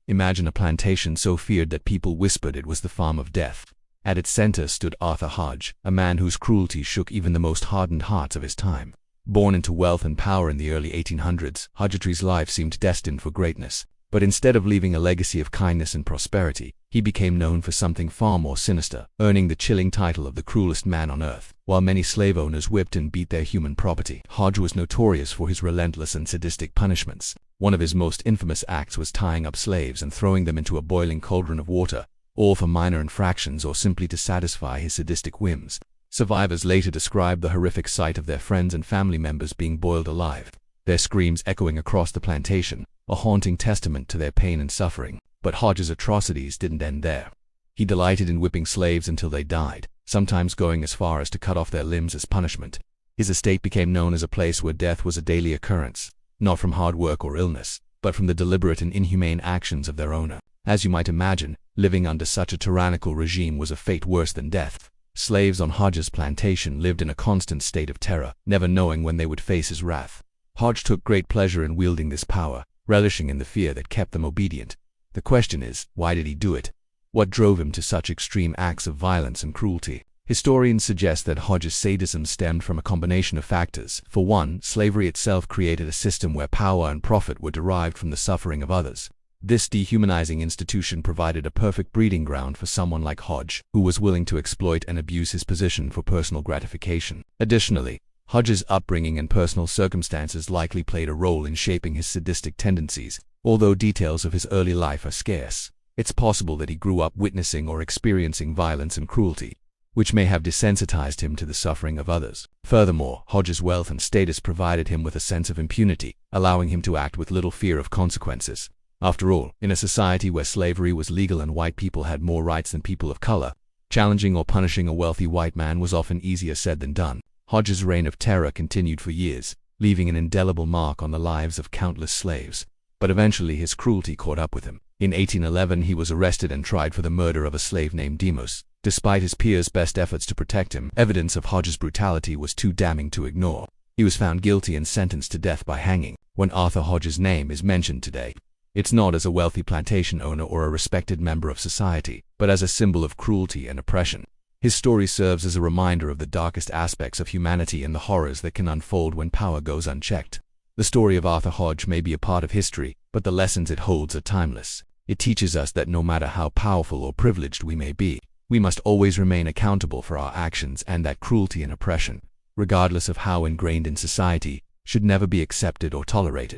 Imagine a plantation so feared that people whispered it was the farm of death. At its center stood Arthur Hodge, a man whose cruelty shook even the most hardened hearts of his time. Born into wealth and power in the early 1800s, Hodgetree's life seemed destined for greatness. But instead of leaving a legacy of kindness and prosperity, he became known for something far more sinister, earning the chilling title of the cruelest man on earth. While many slave owners whipped and beat their human property, Hodge was notorious for his relentless and sadistic punishments. One of his most infamous acts was tying up slaves and throwing them into a boiling cauldron of water, all for minor infractions or simply to satisfy his sadistic whims. Survivors later described the horrific sight of their friends and family members being boiled alive, their screams echoing across the plantation, a haunting testament to their pain and suffering. But Hodge's atrocities didn't end there. He delighted in whipping slaves until they died, sometimes going as far as to cut off their limbs as punishment. His estate became known as a place where death was a daily occurrence, not from hard work or illness, but from the deliberate and inhumane actions of their owner. As you might imagine, living under such a tyrannical regime was a fate worse than death. Slaves on Hodge's plantation lived in a constant state of terror, never knowing when they would face his wrath. Hodge took great pleasure in wielding this power, relishing in the fear that kept them obedient. The question is, why did he do it? What drove him to such extreme acts of violence and cruelty? Historians suggest that Hodge's sadism stemmed from a combination of factors. For one, slavery itself created a system where power and profit were derived from the suffering of others. This dehumanizing institution provided a perfect breeding ground for someone like Hodge, who was willing to exploit and abuse his position for personal gratification. Additionally, Hodge's upbringing and personal circumstances likely played a role in shaping his sadistic tendencies. Although details of his early life are scarce, it's possible that he grew up witnessing or experiencing violence and cruelty, which may have desensitized him to the suffering of others. Furthermore, Hodge's wealth and status provided him with a sense of impunity, allowing him to act with little fear of consequences. After all, in a society where slavery was legal and white people had more rights than people of color, challenging or punishing a wealthy white man was often easier said than done. Hodge's reign of terror continued for years, leaving an indelible mark on the lives of countless slaves. But eventually his cruelty caught up with him. In 1811 he was arrested and tried for the murder of a slave named Demos. Despite his peers' best efforts to protect him, evidence of Hodge's brutality was too damning to ignore. He was found guilty and sentenced to death by hanging. When Arthur Hodge's name is mentioned today, it's not as a wealthy plantation owner or a respected member of society, but as a symbol of cruelty and oppression. His story serves as a reminder of the darkest aspects of humanity and the horrors that can unfold when power goes unchecked. The story of Arthur Hodge may be a part of history, but the lessons it holds are timeless. It teaches us that no matter how powerful or privileged we may be, we must always remain accountable for our actions, and that cruelty and oppression, regardless of how ingrained in society, should never be accepted or tolerated.